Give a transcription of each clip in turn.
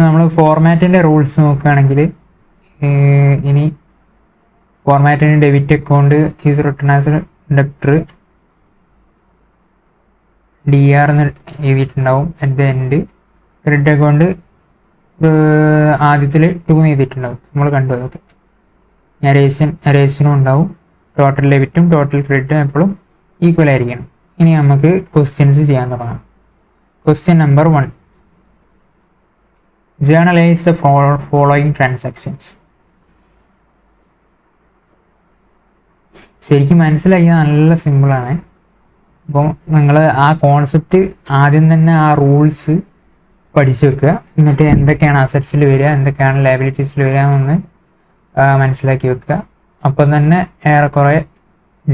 നമ്മൾ ഫോർമാറ്റിൻ്റെ റൂൾസ് നോക്കുകയാണെങ്കിൽ ഇനി ഫോർമാറ്റിന് debit account is return as debtor DR എന്ന് എഴുതിയിട്ടുണ്ടാവും. At the end credit account ആദ്യത്തിൽ 2 എഴുതിയിട്ടുണ്ടാവും. നമ്മൾ കണ്ടു അതൊക്കെ. അരേഷനും ഉണ്ടാവും. ടോട്ടൽ ഡെബിറ്റും ടോട്ടൽ ക്രെഡിറ്റും എപ്പോഴും ഈക്വൽ ആയിരിക്കണം. ഇനി നമുക്ക് ക്വസ്റ്റ്യൻസ് ചെയ്യാൻ തുടങ്ങാം. Question number 1, journalise the following transactions. ശരിക്കും മനസ്സിലാക്കിയാൽ നല്ല സിമ്പിളാണ്. അപ്പോൾ നിങ്ങൾ ആ കോൺസെപ്റ്റ് ആദ്യം തന്നെ ആ റൂൾസ് പഠിച്ചു വെക്കുക. എന്നിട്ട് എന്തൊക്കെയാണ് അസറ്റ്സിൽ വരിക, എന്തൊക്കെയാണ് ലയബിലിറ്റീസിൽ വരിക എന്ന് മനസ്സിലാക്കി വെക്കുക. അപ്പം തന്നെ ഏറെക്കുറെ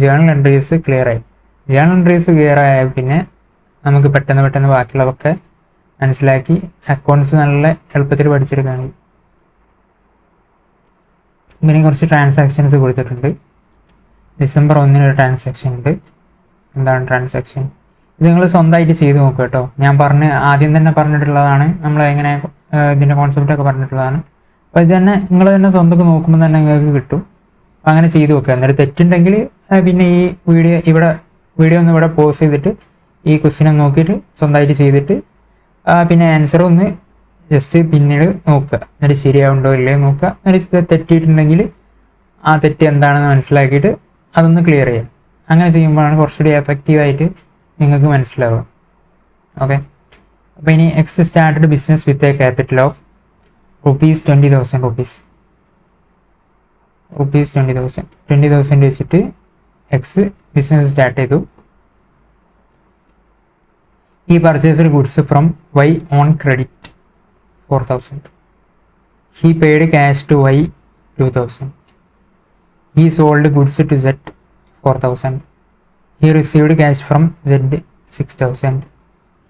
ജേർണൽ എൻട്രീസ് ക്ലിയർ ആയി. ജേർണൽ എൻട്രീസ് ക്ലിയർ ആയാൽ പിന്നെ നമുക്ക് പെട്ടെന്ന് ബാക്കിയുള്ളതൊക്കെ മനസ്സിലാക്കി അക്കൗണ്ട്സ് നല്ല എളുപ്പത്തിൽ പഠിച്ചെടുക്കാൻ കഴിയും. പിന്നെ കുറച്ച് ട്രാൻസാക്ഷൻസ് കൊടുത്തിട്ടുണ്ട്. ഡിസംബർ 1 ഒരു ട്രാൻസാക്ഷൻ ഉണ്ട്. എന്താണ് ട്രാൻസാക്ഷൻ? ഇത് നിങ്ങൾ സ്വന്തമായിട്ട് ചെയ്ത് നോക്കുക കേട്ടോ. ഞാൻ ആദ്യം തന്നെ പറഞ്ഞിട്ടുള്ളതാണ്. നമ്മൾ എങ്ങനെ ഇതിൻ്റെ കോൺസെപ്റ്റൊക്കെ പറഞ്ഞിട്ടുള്ളതാണ്. അപ്പോൾ ഇത് തന്നെ നിങ്ങൾ തന്നെ സ്വന്തമൊക്കെ നോക്കുമ്പോൾ തന്നെ നിങ്ങൾക്ക് കിട്ടും. അപ്പോൾ അങ്ങനെ ചെയ്ത് നോക്കുക. എന്നിട്ട് തെറ്റുണ്ടെങ്കിൽ പിന്നെ ഈ വീഡിയോ ഒന്ന് ഇവിടെ പോസ് ചെയ്തിട്ട് ഈ ക്വസ്റ്റ്യൻ നോക്കിയിട്ട് സ്വന്തമായിട്ട് ചെയ്തിട്ട് പിന്നെ ആൻസർ ഒന്ന് ജസ്റ്റ് പിന്നീട് നോക്കുക. എന്നിട്ട് ശരിയാവുണ്ടോ ഇല്ലയോ നോക്കുക. എന്നിട്ട് തെറ്റിയിട്ടുണ്ടെങ്കിൽ ആ തെറ്റ് എന്താണെന്ന് മനസ്സിലാക്കിയിട്ട് അതൊന്ന് ക്ലിയർ ചെയ്യാം. അങ്ങനെ ചെയ്യുമ്പോഴാണ് കുറച്ചുകൂടി എഫക്റ്റീവായിട്ട് നിങ്ങൾക്ക് മനസ്സിലാവുക. ഓക്കെ. അപ്പോൾ ഇനി X started business with a capital of ₹20,000. ₹20,000 വെച്ചിട്ട് എക്സ് ബിസിനസ് സ്റ്റാർട്ട് ചെയ്തു. He purchased goods from Y on credit 4,000. He paid cash to Y 2,000. He sold goods to Z 4,000. He received cash from Z 6,000.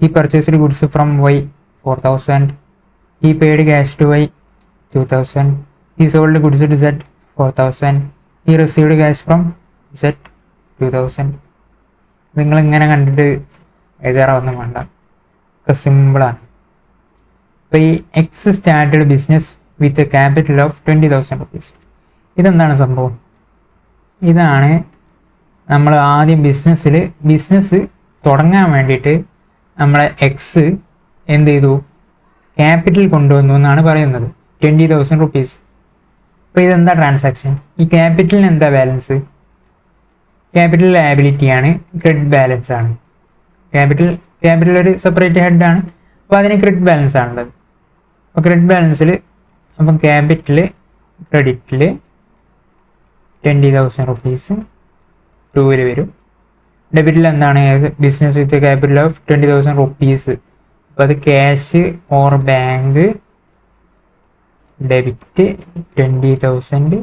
He purchased goods from Y 4,000. He paid cash to Y 2,000. He sold goods to Z 4,000. He received cash from Z 2,000. നിങ്ങൾ ഇങ്ങനെ കണ്ടിട്ട് എഴുതാറൊന്നും വേണ്ട, ഒക്കെ സിമ്പിളാണ്. അപ്പോൾ ഈ X started business with a capital of ₹20,000. ഇതെന്താണ് സംഭവം? ഇതാണ് നമ്മൾ ആദ്യം ബിസിനസ് തുടങ്ങാൻ വേണ്ടിയിട്ട് നമ്മളെ എക്സ് എന്ത് ചെയ്തു? ക്യാപിറ്റൽ കൊണ്ടുവന്നു എന്നാണ് പറയുന്നത്. ₹20,000. അപ്പോൾ ഇതെന്താ ട്രാൻസാക്ഷൻ? ഈ ക്യാപിറ്റലിന് എന്താ ബാലൻസ്? ക്യാപിറ്റൽ ലയബിലിറ്റിയാണ്, ക്രെഡിറ്റ് ബാലൻസ് ആണ്. ക്യാപിറ്റൽ ഒരു സെപ്പറേറ്റ് ഹെഡാണ്. അപ്പോൾ അതിന് ക്രെഡിറ്റ് ബാലൻസ് ആണുള്ളത്. അപ്പോൾ ക്രെഡിറ്റ് ബാലൻസിൽ അപ്പം ക്യാപിറ്റൽ ക്രെഡിറ്റിൽ ₹20,000 2 വരും. ഡെബിറ്റിൽ എന്താണ്? Business with capital of ₹20,000. അപ്പോൾ അത് cash or bank debit 20,000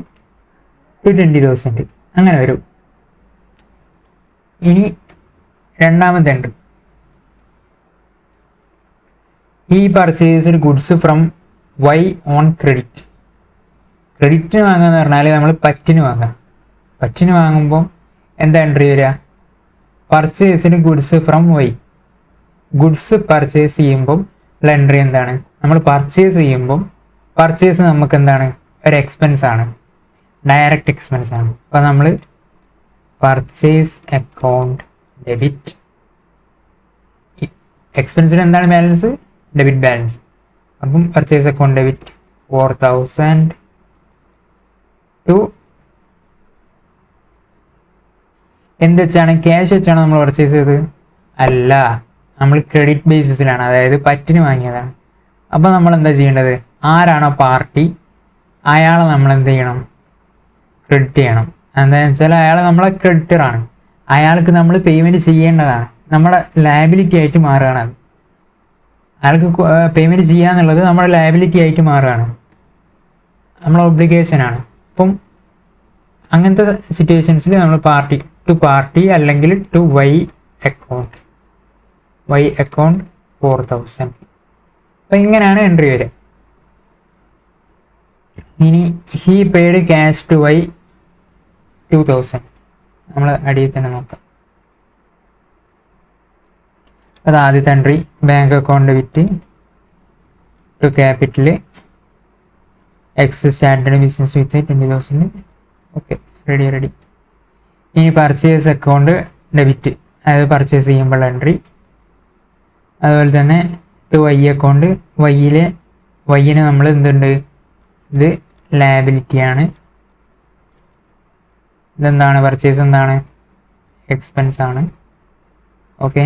to 20,000 അങ്ങനെ വരും. ഇനി രണ്ടാമത്തെ ഉണ്ട്, ഈ purchased goods from Y on credit. ക്രെഡിറ്റിന് വാങ്ങുക എന്ന് പറഞ്ഞാൽ നമ്മൾ പറ്റിന് വാങ്ങാം. പറ്റിന് വാങ്ങുമ്പോൾ എന്താ എൻട്രി വരിക? Purchased goods from Y. Goods purchase ചെയ്യുമ്പം ഉള്ള എൻട്രി എന്താണ്? നമ്മൾ പർച്ചേസ് ചെയ്യുമ്പം പർച്ചേസ് നമുക്ക് എന്താണ്? ഒരു എക്സ്പെൻസ് ആണ്, ഡയറക്റ്റ് എക്സ്പെൻസ് ആണ്. അപ്പോൾ നമ്മൾ പർച്ചേസ് അക്കൗണ്ട് ഡെബിറ്റ്. എക്സ്പെൻസിന് എന്താണ് ബാലൻസ്? Debit balance. അപ്പം പർച്ചേസ് അക്കൗണ്ട് ഡെബിറ്റ് 4,000 ടു എന്ത് വെച്ചാണ്? ക്യാഷ് വെച്ചാണ് നമ്മൾ പർച്ചേസ് ചെയ്തത്? അല്ല, നമ്മൾ ക്രെഡിറ്റ് ബേസിസിലാണ്, അതായത് പറ്റിന് വാങ്ങിയതാണ്. അപ്പം നമ്മൾ എന്താ ചെയ്യേണ്ടത്? ആരാണോ പാർട്ടി അയാളെ നമ്മൾ എന്ത് ചെയ്യണം? ക്രെഡിറ്റ് ചെയ്യണം. എന്താണെന്ന് വെച്ചാൽ അയാൾ നമ്മളെ ക്രെഡിറ്ററാണ്. അയാൾക്ക് നമ്മൾ പേയ്മെൻറ്റ് ചെയ്യേണ്ടതാണ്. നമ്മുടെ ലയബിലിറ്റി ആയിട്ട് മാറുകയാണ് അത്. അയാൾക്ക് പേയ്മെൻറ്റ് ചെയ്യാന്നുള്ളത് നമ്മുടെ ലയബിലിറ്റി ആയിട്ട് മാറുകയാണ്, നമ്മളെ ഒബ്ലിഗേഷനാണ്. അപ്പം അങ്ങനത്തെ സിറ്റുവേഷൻസിൽ നമ്മൾ പാർട്ടി അല്ലെങ്കിൽ ടു Y അക്കൗണ്ട് 4,000. അപ്പം ഇങ്ങനെയാണ് എൻട്രി വരിക. ഇനി he paid cash to Y 2,000. നമ്മൾ അടിയിൽ തന്നെ നോക്കാം. അത് ആദ്യത്തെ entry bank account with to capital x started business with 20,000. Okay, ready. ഇനി പർച്ചേസ് അക്കൗണ്ട് ഡെബിറ്റ്, അതായത് പർച്ചേസ് ചെയ്യുമ്പോൾ എൻട്രി. അതുപോലെ തന്നെ ടു വൈ അക്കൗണ്ട്, വൈയിന് നമ്മൾ എന്തുണ്ട്, ഇത് ലയബിലിറ്റിയാണ്. ഇതെന്താണ്, പർച്ചേസ് എന്താണ്, എക്സ്പെൻസ് ആണ്. Okay,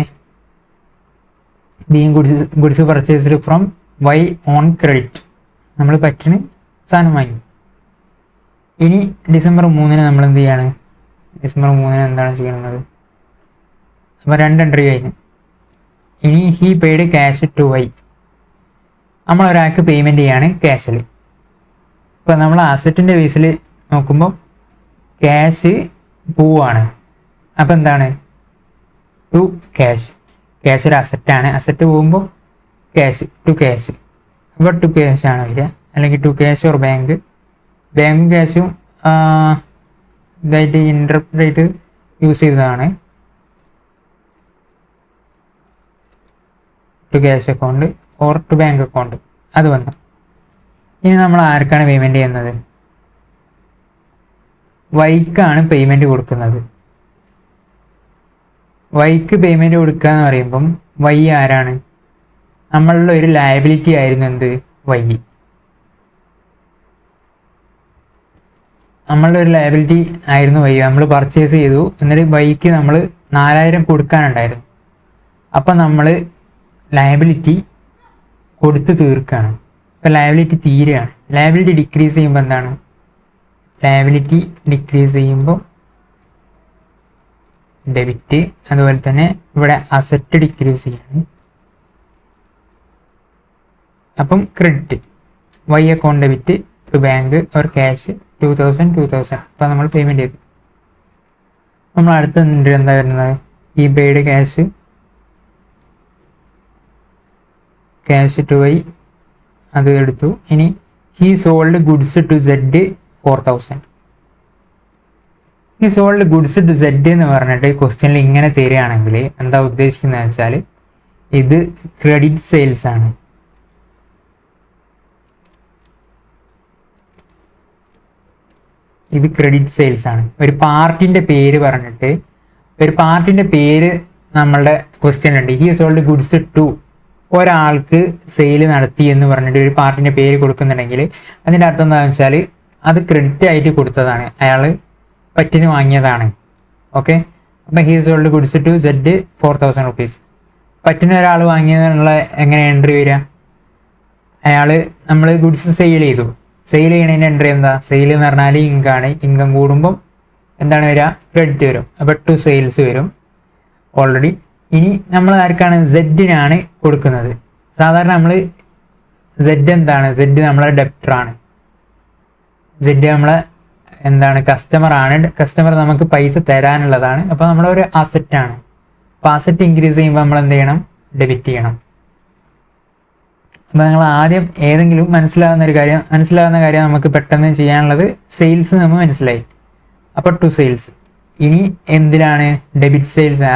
being goods purchased from Y on credit, നമ്മൾ പറ്റിന് സാധനം വാങ്ങി. ഇനി ഡിസംബർ 3 നമ്മൾ എന്ത് ചെയ്യാണ്, ഡിസംബർ 3 എന്താണ് ചെയ്യുന്നത്, അപ്പോൾ 2 എൻട്രി കഴിഞ്ഞു. ഇനി he paid cash to Y, നമ്മൾ ഒരാൾക്ക് പേയ്മെൻറ്റ് ചെയ്യാണ് ക്യാഷിൽ. ഇപ്പോൾ നമ്മൾ അസറ്റിൻ്റെ ബേസിൽ നോക്കുമ്പോൾ ക്യാഷ് പോവാണ്, അപ്പോൾ എന്താണ്, ടു ക്യാഷ് ഒരു അസറ്റാണ്, അസറ്റ് പോകുമ്പോൾ ക്യാഷ് ടു ക്യാഷ്, അപ്പോൾ ടു ക്യാഷ് ആണ് വരിക. അല്ലെങ്കിൽ ടു ക്യാഷ് ഓർ ബാങ്കും ക്യാഷും ഇതായിട്ട് ഇൻ്റർപ്രറ്റ് യൂസ് ചെയ്തതാണ്. To cash account or to bank account അത് വന്നു. ഇനി നമ്മൾ ആർക്കാണ് പേയ്മെൻറ്റ് ചെയ്യുന്നത്, വൈക്കാണ് പേയ്മെൻറ്റ് കൊടുക്കുന്നത്. വൈക്ക് പേയ്മെൻറ്റ് കൊടുക്കുക എന്ന് പറയുമ്പം വൈ ആരാണ്, നമ്മളുടെ ഒരു ലയബിലിറ്റി ആയിരുന്നു എന്ത്, വൈ. നമ്മളുടെ ഒരു ലയബിലിറ്റി ആയിരുന്നു വൈ. നമ്മൾ പർച്ചേസ് ചെയ്തു, എന്നിട്ട് വൈക്ക് നമ്മൾ 4,000 കൊടുക്കാനുണ്ടായിരുന്നു. അപ്പം നമ്മൾ ലയബിലിറ്റി കൊടുത്ത് തീർക്കുകയാണ്. ഇപ്പം ലയബിലിറ്റി തീരുകയാണ്. ലയബിലിറ്റി ഡിക്രീസ് ചെയ്യുമ്പോൾ എന്താണ്, ലയബിലിറ്റി ഡിക്രീസ് ചെയ്യുമ്പോൾ ഡെബിറ്റ്. അതുപോലെ തന്നെ ഇവിടെ അസറ്റ് ഡിക്രീസ് ചെയ്യാണ്, അപ്പം credit. Y account debit to bank or cash 2,000. അപ്പം നമ്മൾ പേയ്മെൻറ്റ് ചെയ്തു. നമ്മൾ അടുത്ത എന്താ വരുന്നത്, ഈ പെയ്ഡ് ക്യാഷ് ടു വൈ അത് എടുത്തു. ഇനി he sold goods to Z 4,000. ഈ സോൾഡ് ഗുഡ്സ് ടു സെഡ് എന്ന് പറഞ്ഞിട്ട് ക്വസ്റ്റ്യനിൽ ഇങ്ങനെ തരികയാണെങ്കിൽ എന്താ ഉദ്ദേശിക്കുന്നത് വെച്ചാൽ ഇത് ക്രെഡിറ്റ് സെയിൽസ് ആണ്. ഇത് ക്രെഡിറ്റ് സെയിൽസ് ആണ്. ഒരു പാർട്ടിൻ്റെ പേര് പറഞ്ഞിട്ട്, ഒരു പാർട്ടിൻ്റെ പേര് നമ്മളുടെ ക്വസ്റ്റ്യനിലുണ്ട്. ഹി സോൾഡ് ഗുഡ്സ് ടു, ഒരാൾക്ക് സെയിൽ നടത്തി എന്ന് പറഞ്ഞിട്ട് ഒരു പാർട്ടിൻ്റെ പേര് കൊടുക്കുന്നുണ്ടെങ്കിൽ അതിൻ്റെ അർത്ഥം എന്താണെന്ന് വെച്ചാൽ അത് ക്രെഡിറ്റ് ആയിട്ട് കൊടുത്തതാണ്, അയാൾ പറ്റിന് വാങ്ങിയതാണ്. ഓക്കെ, അപ്പം he sold goods to Z 4,000 rupees. പറ്റിന് ഒരാൾ വാങ്ങിയതിനുള്ള എങ്ങനെ എൻട്രി വരിക, അയാൾ നമ്മൾ ഗുഡ്സ് സെയിൽ ചെയ്തു, സെയിൽ ചെയ്യണതിൻ്റെ എൻട്രി എന്താ, സെയിൽ എന്ന് പറഞ്ഞാൽ ഇൻകാണ്. ഇൻകം കൂടുമ്പം എന്താണ് വരിക, ക്രെഡിറ്റ് വരും. അപ്പോൾ ടു സെയിൽസ് വരും ഓൾറെഡി. ഇനി നമ്മൾ ആർക്കാണ്, സെഡിനാണ് കൊടുക്കുന്നത്. സാധാരണ നമ്മൾ സെഡ് എന്താണ്, സെഡ് നമ്മളെ ഡെപ്റ്ററാണ്. സെഡ് നമ്മളെ എന്താണ്, കസ്റ്റമറാണ്. കസ്റ്റമർ നമുക്ക് പൈസ തരാനുള്ളതാണ്. അപ്പോൾ നമ്മളൊരു അസറ്റാണ്. അപ്പോൾ അസറ്റ് ഇൻക്രീസ് ചെയ്യുമ്പോൾ നമ്മൾ എന്ത് ചെയ്യണം, ഡെബിറ്റ് ചെയ്യണം. അപ്പോൾ നിങ്ങൾ ആദ്യം ഏതെങ്കിലും മനസ്സിലാവുന്ന കാര്യം നമുക്ക് പെട്ടെന്ന് ചെയ്യാനുള്ളത് സെയിൽസ് നമ്മൾ മനസ്സിലായി. അപ്പോൾ ടു സെയിൽസ്. ഇനി എന്തിനാണ്, ഡെബിറ്റ് സെയിൽസ്,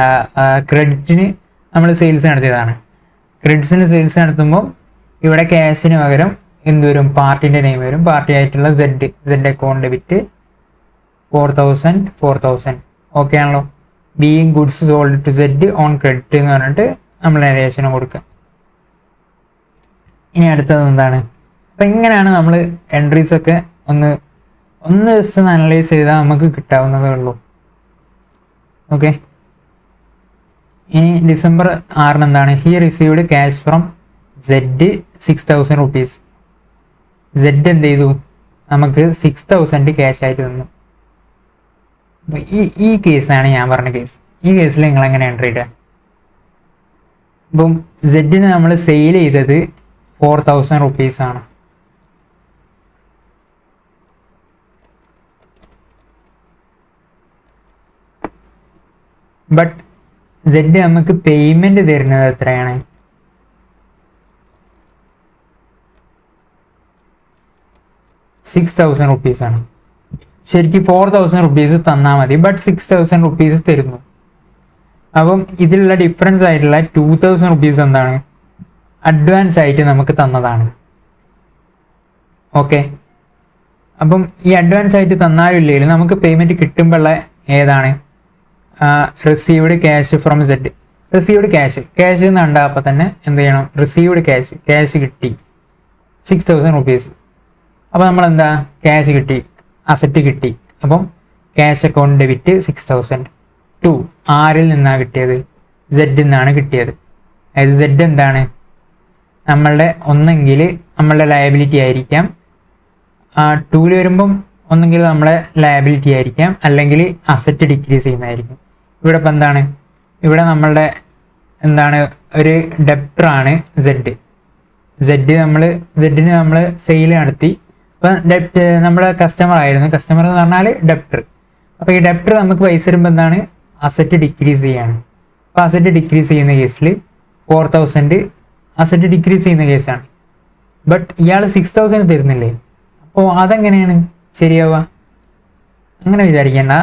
ക്രെഡിറ്റിന് നമ്മൾ സെയിൽസ് നടത്തിയതാണ്. ക്രെഡിറ്റ്സിന് സെയിൽസ് നടത്തുമ്പോൾ ഇവിടെ ക്യാഷിന് പകരം എന്ത് വരും, പാർട്ടിൻ്റെ നെയിം വരും. പാർട്ടി ആയിട്ടുള്ള സെഡ് അക്കൗണ്ട് ഡെബിറ്റ് 4,000. ഓക്കെ ആണല്ലോ. Being goods sold to Z on credit എന്ന് പറഞ്ഞിട്ട് നമ്മൾ നരേഷന് കൊടുക്കുക. ഇനി അടുത്തത് എന്താണ്, അപ്പം ഇങ്ങനെയാണ് നമ്മൾ എൻട്രീസൊക്കെ ഒന്ന് ജസ്റ്റ് ഒന്ന് അനലൈസ് ചെയ്താൽ നമുക്ക് കിട്ടാവുന്നതേ ഉള്ളൂ. ഓക്കെ, ഇനി ഡിസംബർ 6 എന്താണ്, he received cash from Z 6,000 rupees. Z എന്ത് ചെയ്തു, നമുക്ക് 6,000 ക്യാഷ് ആയിട്ട് തന്നു. അപ്പോൾ ഈ കേസാണ് ഞാൻ പറഞ്ഞ കേസ്. ഈ കേസിൽ നിങ്ങൾ എങ്ങനെ എൻട്രി ഇടുക, ഇപ്പം സെഡിന് നമ്മൾ സെയിൽ ചെയ്തത് 4,000 റുപ്പീസ് ആണ്. ബട്ട് സെഡ് നമുക്ക് പേയ്മെന്റ് തരുന്നത് എത്രയാണ്, 6,000 റുപ്പീസ് ആണ്. ശരിക്കും 4,000 റുപ്പീസ് തന്നാൽ മതി, ബട്ട് 6,000 റുപ്പീസ് തരുന്നു. അപ്പം ഇതിലുള്ള ഡിഫറൻസ് ആയിട്ടുള്ള 2,000 റുപ്പീസ് എന്താണ്, അഡ്വാൻസ് ആയിട്ട് നമുക്ക് തന്നതാണ്. ഓക്കെ. അപ്പം ഈ അഡ്വാൻസ് ആയിട്ട് തന്നാലും ഇല്ലെങ്കിലും നമുക്ക് പേയ്മെൻറ്റ് കിട്ടുമ്പോഴുള്ള ഏതാണ് received cash from Z. Received cash എന്ന് കണ്ടപ്പോൾ തന്നെ എന്ത് ചെയ്യണം, റിസീവ്ഡ് ക്യാഷ് കിട്ടി 6000 റുപ്പീസ്. അപ്പോൾ നമ്മൾ എന്താ, ക്യാഷ് കിട്ടി, അസറ്റ് കിട്ടി. അപ്പം ക്യാഷ് അക്കൗണ്ട് ഡെബിറ്റ് 6000 ടു ആരിൽ നിന്നാണ് കിട്ടിയത്, സെഡ് നിന്നാണ് കിട്ടിയത്. അതായത് സെഡ് എന്താണ്, നമ്മളുടെ ഒന്നെങ്കിൽ നമ്മളുടെ ലയബിലിറ്റി ആയിരിക്കാം, ടൂല് വരുമ്പം ഒന്നെങ്കിൽ നമ്മളെ ലയബിലിറ്റി ആയിരിക്കാം, അല്ലെങ്കിൽ അസറ്റ് ഡിക്രീസ് ചെയ്യുന്നതായിരിക്കും. ഇവിടെ ഇപ്പം എന്താണ്, ഇവിടെ നമ്മളുടെ എന്താണ് ഒരു ഡെപ്റ്ററാണ് സെഡിന് നമ്മൾ സെയിൽ നടത്തി. ഇപ്പം ഡെപ്റ്റ് നമ്മുടെ കസ്റ്റമർ ആയിരുന്നു, കസ്റ്റമർ എന്ന് പറഞ്ഞാൽ ഡെപ്റ്റർ. അപ്പോൾ ഈ ഡെപ്റ്റർ നമുക്ക് പൈസ വരുമ്പോൾ എന്താണ്, അസറ്റ് ഡിക്രീസ് ചെയ്യാണ്. അപ്പോൾ അസറ്റ് ഡിക്രീസ് ചെയ്യുന്ന കേസിൽ 4000 അസറ്റ് ഡിക്രീസ് ചെയ്യുന്ന കേസാണ്. ബട്ട് ഇയാൾ 6000 തരുന്നില്ലേ, അപ്പോൾ അതെങ്ങനെയാണ് ശരിയാവുക? അങ്ങനെ വിചാരിക്കേണ്ട.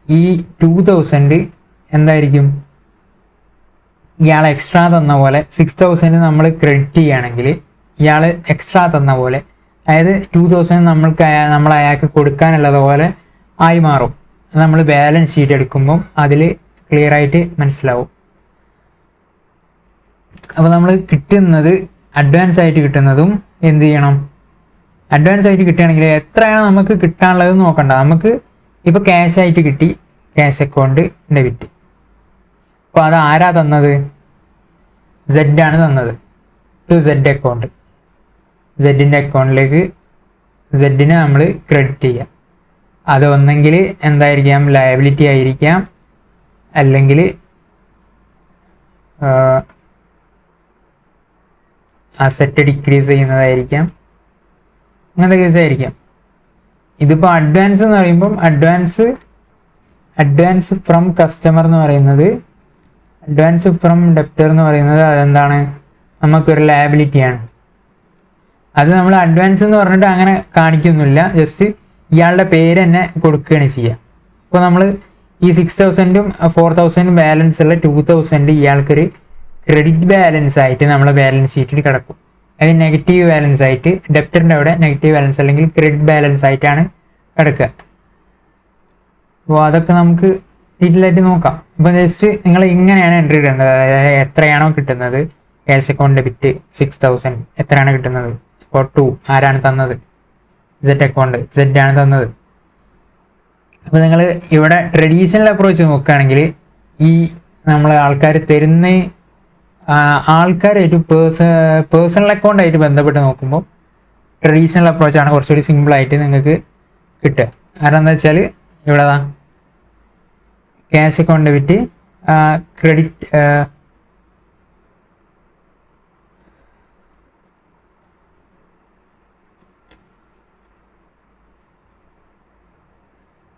ഈ 2000 എന്തായിരിക്കും, ഇയാൾ എക്സ്ട്രാ തന്ന പോലെ 6000 നമ്മൾ ക്രെഡിറ്റ് ചെയ്യുകയാണെങ്കിൽ ഇയാൾ എക്സ്ട്രാ തന്ന പോലെ, അതായത് 2000 നമ്മൾ അയാൾക്ക് കൊടുക്കാനുള്ളത് പോലെ ആയി മാറും. നമ്മൾ ബാലൻസ് ഷീറ്റ് എടുക്കുമ്പം അതിൽ ക്ലിയർ ആയിട്ട് മനസ്സിലാവും. അപ്പോൾ നമ്മൾ കിട്ടുന്നത് അഡ്വാൻസ് ആയിട്ട് കിട്ടുന്നതും എന്ത് ചെയ്യണം, അഡ്വാൻസ് ആയിട്ട് കിട്ടുകയാണെങ്കിൽ എത്രയാണ് നമുക്ക് കിട്ടാനുള്ളത് നോക്കണ്ട. നമുക്ക് ഇപ്പോൾ ക്യാഷ് ആയിട്ട് കിട്ടി, ക്യാഷ് അക്കൗണ്ട് ഡെബിറ്റ്. അപ്പോൾ അത് ആരാ തന്നത്, സെഡാണ് തന്നത് ടു സെഡ് അക്കൗണ്ട്. സെഡിൻ്റെ അക്കൗണ്ടിലേക്ക് സെഡിനെ നമ്മൾ ക്രെഡിറ്റ് ചെയ്യുക. അത് ഒന്നെങ്കിൽ എന്തായിരിക്കാം, ലയബിലിറ്റി ആയിരിക്കാം, അല്ലെങ്കിൽ അസറ്റ് ഡിക്രീസ് ചെയ്യുന്നതായിരിക്കാം, അങ്ങനത്തെ കേസായിരിക്കാം. ഇതിപ്പോൾ അഡ്വാൻസ് എന്ന് പറയുമ്പം അഡ്വാൻസ് ഫ്രം കസ്റ്റമർ എന്ന് പറയുന്നത്, അഡ്വാൻസ് ഫ്രം ഡെപ്റ്റർ എന്ന് പറയുന്നത് അതെന്താണ്, നമുക്കൊരു ലയബിലിറ്റിയാണ്. അത് നമ്മൾ അഡ്വാൻസ് എന്ന് പറഞ്ഞിട്ട് അങ്ങനെ കാണിക്കുന്നില്ല, ജസ്റ്റ് ഇയാളുടെ പേര് തന്നെ കൊടുക്കുകയാണ് ചെയ്യുക. ഇപ്പോൾ നമ്മൾ ഈ 6000 4000 ബാലൻസ് ഉള്ള 2000 ഇയാൾക്കൊരു ക്രെഡിറ്റ് ബാലൻസ് ആയിട്ട് നമ്മളെ ബാലൻസ് ഷീറ്റിൽ കിടക്കും. അത് നെഗറ്റീവ് ബാലൻസ് ആയിട്ട്, ഡെപ്റ്ററിൻ്റെ അവിടെ നെഗറ്റീവ് ബാലൻസ് അല്ലെങ്കിൽ ക്രെഡിറ്റ് ബാലൻസ് ആയിട്ടാണ് കിടക്കുക. അപ്പോൾ അതൊക്കെ നമുക്ക് ഡീറ്റെയിൽ ആയിട്ട് നോക്കാം. അപ്പോൾ ജസ്റ്റ് നിങ്ങൾ ഇങ്ങനെയാണ് എൻട്രി ഇടേണ്ടത്. അതായത് എത്രയാണോ കിട്ടുന്നത്, ക്യാഷ് അക്കൗണ്ട് ഡെബിറ്റ് 6000 എത്രയാണ് കിട്ടുന്നത്, അപ്പോൾ 2 ആരാണ് തന്നത്, സെഡ് അക്കൗണ്ട് സെഡ് ആണ് തന്നത്. അപ്പോൾ നിങ്ങൾ ഇവിടെ ട്രഡീഷണൽ അപ്രോച്ച് നോക്കുകയാണെങ്കിൽ ഈ നമ്മൾ ആൾക്കാർ തരുന്ന ആൾക്കാരായിട്ട് പേഴ്സണൽ അക്കൗണ്ടായിട്ട് ബന്ധപ്പെട്ട് നോക്കുമ്പോൾ ട്രഡീഷണൽ അപ്രോച്ചാണ് കുറച്ചുകൂടി സിമ്പിളായിട്ട് നിങ്ങൾക്ക് കിട്ടുക. കാരണം എന്താ വെച്ചാൽ ഇവിടെ cash account debit credit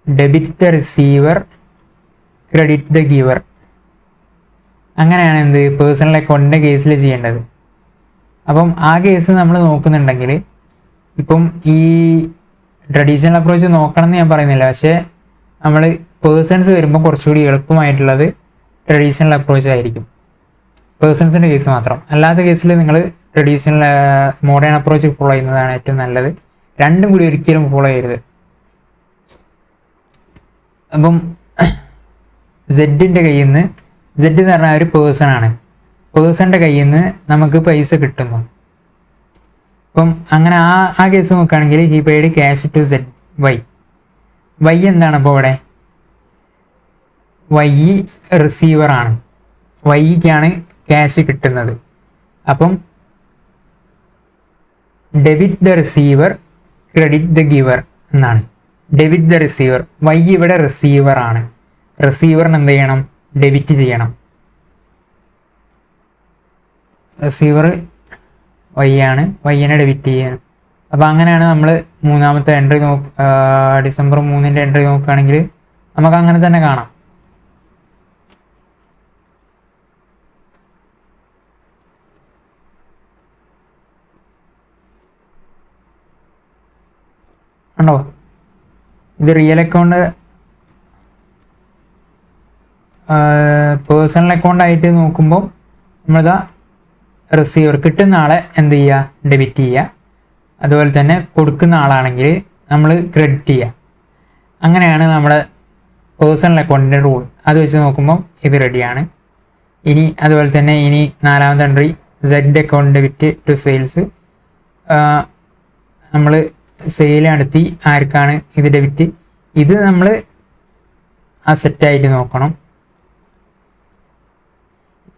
debit the receiver credit the giver. അങ്ങനെയാണ് എന്ത് പേഴ്സണൽ അക്കൗണ്ടിൻ്റെ കേസിൽ ചെയ്യേണ്ടത്. അപ്പം ആ കേസ് നമ്മൾ നോക്കുന്നുണ്ടെങ്കിൽ ഇപ്പം ഈ ട്രഡീഷണൽ അപ്രോച്ച് നോക്കണം എന്ന് ഞാൻ പറയുന്നില്ല, പക്ഷേ നമ്മൾ പേഴ്സൺസ് വരുമ്പോൾ കുറച്ചുകൂടി എളുപ്പമായിട്ടുള്ളത് ട്രഡീഷണൽ അപ്രോച്ച് ആയിരിക്കും, പേഴ്സൺസിൻ്റെ കേസ് മാത്രം. അല്ലാത്ത കേസിൽ നിങ്ങൾ ട്രഡീഷണൽ മോഡേൺ അപ്രോച്ച് ഫോളോ ചെയ്യുന്നതാണ് ഏറ്റവും നല്ലത്. രണ്ടും കൂടി ഒരിക്കലും ഫോളോ ചെയ്യരുത്. അപ്പം സെഡിൻ്റെ കയ്യിൽ നിന്ന്, സെഡ് എന്ന് പറഞ്ഞാൽ ഒരു പേഴ്സണാണ്, പേഴ്സണിൻ്റെ കയ്യിൽ നിന്ന് നമുക്ക് പൈസ കിട്ടുന്നു. അപ്പം അങ്ങനെ ആ കേസ് നോക്കുകയാണെങ്കിൽ he paid cash to Z Y എന്താണ് അപ്പോൾ ഇവിടെ, വൈ റിസീവറാണ്, വൈക്കാണ് ക്യാഷ് കിട്ടുന്നത്. അപ്പം debit the receiver credit the giver എന്നാണ്. ഡെബിറ്റ് ദ റിസീവർ, വൈ ഇവിടെ റിസീവർ ആണ്, റിസീവറിന് എന്ത് ചെയ്യണം, ഡെബിറ്റ് ചെയ്യണം. റിസീവർ വൈ ആണ്, വൈനെ ഡെബിറ്റ് ചെയ്യണം. അപ്പോൾ അങ്ങനെയാണ് നമ്മൾ മൂന്നാമത്തെ എൻട്രി ഡിസംബർ 3 എൻട്രി നോക്കുകയാണെങ്കിൽ നമുക്ക് അങ്ങനെ തന്നെ കാണാം. ഉണ്ടോ, ഇത് റിയൽ അക്കൗണ്ട് പേഴ്സണൽ അക്കൗണ്ട് ആയിട്ട് നോക്കുമ്പോൾ നമ്മളിതാ റിസീവർ കിട്ടുന്ന ആളെ എന്ത് ചെയ്യുക, ഡെബിറ്റ് ചെയ്യുക. അതുപോലെ തന്നെ കൊടുക്കുന്ന ആളാണെങ്കിൽ നമ്മൾ ക്രെഡിറ്റ് ചെയ്യുക. അങ്ങനെയാണ് നമ്മുടെ പേഴ്സണൽ അക്കൗണ്ടിൻ്റെ റൂൾ. അത് വെച്ച് നോക്കുമ്പോൾ ഇത് റെഡിയാണ്. ഇനി അതുപോലെ തന്നെ ഇനി 4ാമത്തെ entry Z account debit to sales. നമ്മൾ സെയിൽ നടത്തി ആർക്കാണ് ഇത് ഡെബിറ്റ്, ഇത് നമ്മൾ അസെറ്റായിട്ട് നോക്കണം.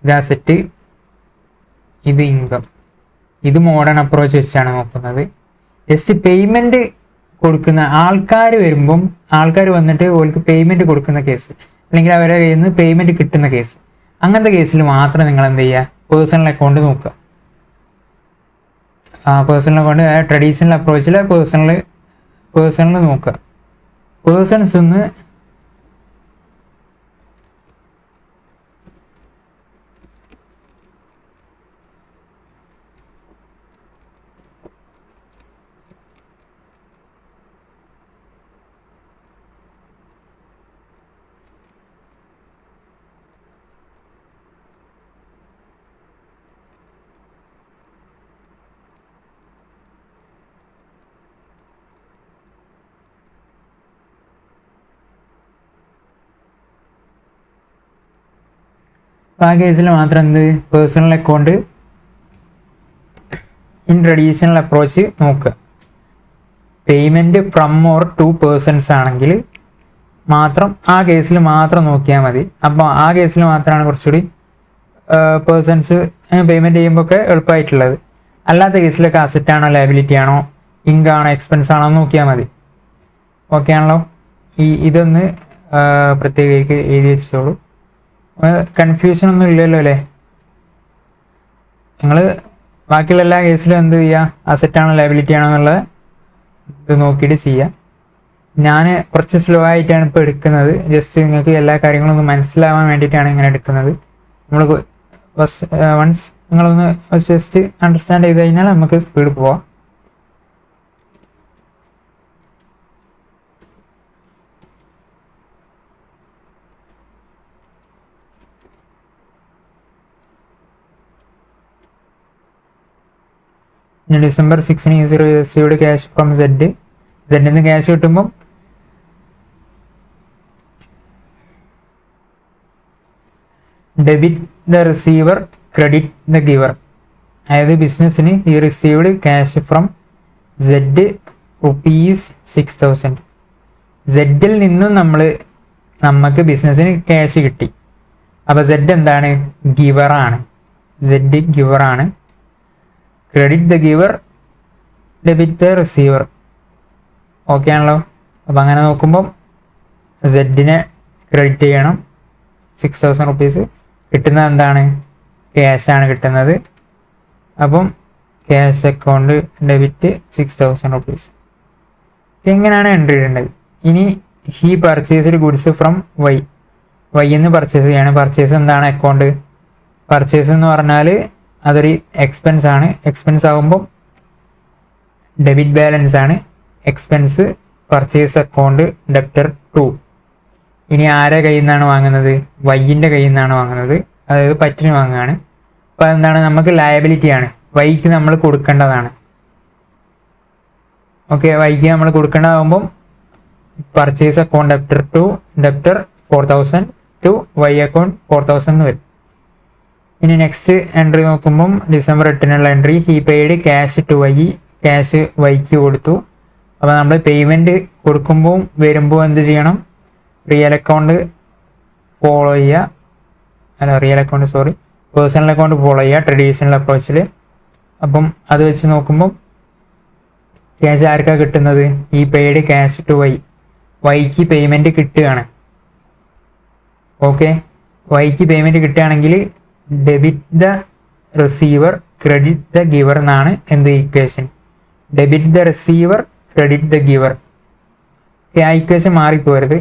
ഇത് അസെറ്റ്, ഇത് ഇൻകം. ഇത് മോഡേൺ അപ്രോച്ച് വെച്ചാണ് നോക്കുന്നത്. ജസ്റ്റ് പേയ്മെൻറ്റ് കൊടുക്കുന്ന ആൾക്കാർ വരുമ്പം ആൾക്കാർ വന്നിട്ട് ഓർക്ക് പേയ്മെൻറ്റ് കൊടുക്കുന്ന കേസ്, അല്ലെങ്കിൽ അവരുടെ കയ്യിൽ നിന്ന് പേയ്മെൻറ്റ് കിട്ടുന്ന കേസ്, അങ്ങനത്തെ കേസിൽ മാത്രം നിങ്ങൾ എന്ത് ചെയ്യുക, പേഴ്സണൽ അക്കൗണ്ട് നോക്കുക. പേഴ്സണൽ അക്കൗണ്ട് ട്രഡീഷണൽ അപ്രോച്ചിൽ പേഴ്സണൽ നോക്കുക. പേഴ്സൺസ് നിന്ന് ആ കേസിൽ മാത്രം എന്ത് personal account in traditional approach നോക്കുക. Payment from or to persons ആണെങ്കിൽ മാത്രം ആ കേസിൽ മാത്രം നോക്കിയാൽ മതി. അപ്പോൾ ആ കേസിൽ മാത്രമാണ് കുറച്ചുകൂടി പേഴ്സൺസ് പേയ്മെൻറ്റ് ചെയ്യുമ്പോൾ ഒക്കെ എളുപ്പമായിട്ടുള്ളത്. അല്ലാത്ത കേസിലൊക്കെ അസറ്റ് ആണോ ലയബിലിറ്റി ആണോ ഇൻകം ആണോ എക്സ്പെൻസ് ആണോ നോക്കിയാൽ മതി. ഓക്കെ ആണല്ലോ. ഇതൊന്ന് പ്രത്യേകിച്ച് എഴുതി വെച്ചോളൂ. കൺഫ്യൂഷൻ ഒന്നും ഇല്ലല്ലോ അല്ലേ? നിങ്ങൾ ബാക്കിയുള്ള എല്ലാ കേസിലും എന്ത് ചെയ്യുക, അസറ്റാണോ ലയബിലിറ്റി ആണോ എന്നുള്ളത് ഇത് നോക്കിയിട്ട് ചെയ്യുക. ഞാൻ കുറച്ച് സ്ലോ ആയിട്ടാണ് ഇപ്പോൾ എടുക്കുന്നത്. ജസ്റ്റ് നിങ്ങൾക്ക് എല്ലാ കാര്യങ്ങളും ഒന്ന് മനസ്സിലാവാൻ വേണ്ടിയിട്ടാണ് ഇങ്ങനെ എടുക്കുന്നത്. നമ്മൾ വൺസ് നിങ്ങളൊന്ന് ജസ്റ്റ് അണ്ടർസ്റ്റാൻഡ് ചെയ്ത് കഴിഞ്ഞാൽ നമുക്ക് സ്പീഡ് പോവാം. December 6 is received cash from Z. Z നിന്ന് ക്യാഷ് കിട്ടുമ്പം debit the receiver credit the giver. അതായത് ബിസിനസ്സിന് ഈ റിസീവ്ഡ് ക്യാഷ് ഫ്രം Z ₹6,000. സെഡിൽ നിന്നും നമുക്ക് ബിസിനസ്സിന് ക്യാഷ് കിട്ടി. അപ്പോൾ സെഡ് എന്താണ്? ഗിവറാണ്. സെഡ് ഗിവറാണ്. Credit the giver debit the receiver. Okay ആണല്ലോ. അപ്പം അങ്ങനെ നോക്കുമ്പം സെഡിനെ ക്രെഡിറ്റ് ചെയ്യണം 6,000 rupees. കിട്ടുന്നത് എന്താണ്? ക്യാഷാണ് കിട്ടുന്നത്. അപ്പം ക്യാഷ് അക്കൗണ്ട് ഡെബിറ്റ് 6,000 rupees. എങ്ങനെയാണ് എൻട്രി ഇടേണ്ടത്? ഇനി he purchased goods from Y. Y എന്ന് പർച്ചേസ് ചെയ്യാണ്. പർച്ചേസ് എന്താണ്? അക്കൗണ്ട്. പർച്ചേസ് എന്ന് പറഞ്ഞാൽ അതൊരു എക്സ്പെൻസ് ആണ്. എക്സ്പെൻസ് ആകുമ്പം ഡെബിറ്റ് ബാലൻസ് ആണ്. Expense purchase account debtor 2. ഇനി ആരെ കയ്യിൽ നിന്നാണ് വാങ്ങുന്നത്? വൈൻ്റെ കയ്യിൽ നിന്നാണ് വാങ്ങുന്നത്. അതായത് പറ്റിന് വാങ്ങുകയാണ്. അപ്പോൾ എന്താണ്? നമുക്ക് ലയബിലിറ്റി ആണ്. വൈക്ക് നമ്മൾ കൊടുക്കേണ്ടതാണ്. ഓക്കെ, വൈക്ക് നമ്മൾ കൊടുക്കേണ്ടതാകുമ്പം purchase account debtor 2 debtor 4,000 to Y account 4,000 എന്ന് വരും. ഇനി നെക്സ്റ്റ് എൻട്രി നോക്കുമ്പം December 8 entry. He paid cash to Y. Cash വൈക്ക് കൊടുത്തു. അപ്പോൾ നമ്മൾ പേയ്മെൻറ്റ് കൊടുക്കുമ്പോൾ വരുമ്പോൾ എന്ത് ചെയ്യണം? റിയൽ അക്കൗണ്ട് ഫോളോ ചെയ്യുക. പേഴ്സണൽ അക്കൗണ്ട് ഫോളോ ചെയ്യുക ട്രഡീഷണൽ അപ്രോച്ചിൽ. അപ്പം അത് വെച്ച് നോക്കുമ്പം ക്യാഷ് ആർക്കാണ് കിട്ടുന്നത്? ഈ പെയ്ഡ് ക്യാഷ് ടു വൈ. വൈക്ക് പേയ്മെൻറ്റ് കിട്ടുകയാണ്. ഓക്കെ, വൈക്ക് പേയ്മെൻറ്റ് കിട്ടുകയാണെങ്കിൽ debit the receiver credit the giver എന്നാണ് എന്ത് equation? Debit the receiver credit the giver. ആ ഇക്വേഷൻ മാറിപ്പോരുത്.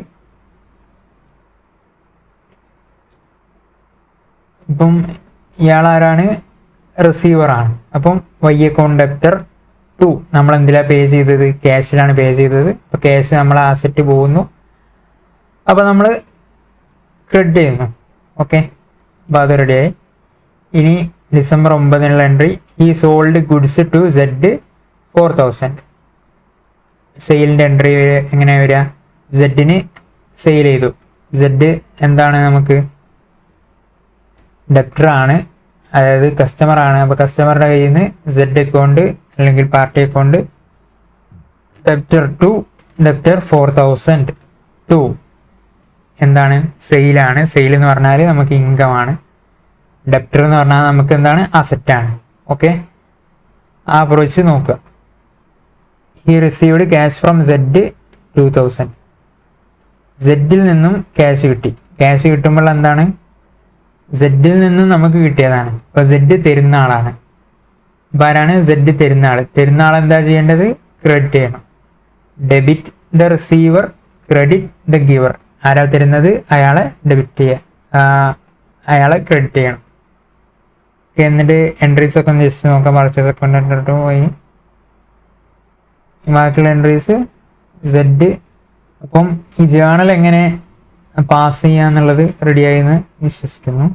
ഇപ്പം ഇയാളാരാണ്? റിസീവറാണ്. അപ്പം വൈ അക്കൗണ്ട് ഡെപ്റ്റർ 2 നമ്മൾ എന്തിലാണ് പേ ചെയ്തത്? ക്യാഷിലാണ് പേ ചെയ്തത്. അപ്പോൾ ക്യാഷ് നമ്മൾ ആസെറ്റ് പോകുന്നു. അപ്പോൾ നമ്മൾ ക്രെഡിറ്റ് ചെയ്യുന്നു. ഓക്കെ, അപ്പോൾ അത് റെഡിയായി. ഇനി December 9 entry. He sold goods to Z 4000. സെയിലിൻ്റെ എൻട്രി എങ്ങനെ വരിക? സെഡിന് സെയിൽ ചെയ്തു. സെഡ് എന്താണ്? നമുക്ക് ഡെപ്റ്റർ ആണ്, അതായത് കസ്റ്റമർ ആണ്. അപ്പോൾ കസ്റ്റമറുടെ കയ്യിൽ നിന്ന് സെഡ് അക്കൗണ്ട് അല്ലെങ്കിൽ പാർട്ടി അക്കൗണ്ട് ഡെപ്റ്റർ 4000 ടു എന്താണ്? സെയിലാണ്. സെയിൽ എന്ന് പറഞ്ഞാൽ നമുക്ക് ഇൻകം ആണ്. ഡെപ്റ്റർ എന്ന് പറഞ്ഞാൽ നമുക്ക് എന്താണ്? അസറ്റാണ്. ഓക്കെ, ആ അപ്രോച്ച് നോക്കുക. He received cash from Z 2000. സെഡിൽ നിന്നും ക്യാഷ് കിട്ടി. ക്യാഷ് കിട്ടുമ്പോൾ എന്താണ്? സെഡിൽ നിന്നും നമുക്ക് കിട്ടിയതാണ്. അപ്പോൾ സെഡ് തരുന്ന ആളാണ്. അപ്പോൾ ആരാണ്? സെഡ് തരുന്ന ആൾ. തരുന്ന ആൾ എന്താ ചെയ്യേണ്ടത്? ക്രെഡിറ്റ് ചെയ്യണം. Debit the receiver, credit the giver. ആരാ തരുന്നത്? അയാളെ ഡെബിറ്റ് ചെയ്യുക, അയാളെ ക്രെഡിറ്റ് ചെയ്യണം. എന്നിട്ട് എൻട്രീസ് ഒക്കെ ഒന്ന് ജസ്റ്റ് നോക്കാം. പർച്ചേസ് അക്കൗണ്ട് പോയി ബാക്കിയുള്ള എൻട്രീസ് സെഡ്. അപ്പം ഈ ജേണൽ എങ്ങനെ പാസ് ചെയ്യാന്നുള്ളത് റെഡിയായി എന്ന് വിശ്വസിക്കുന്നു.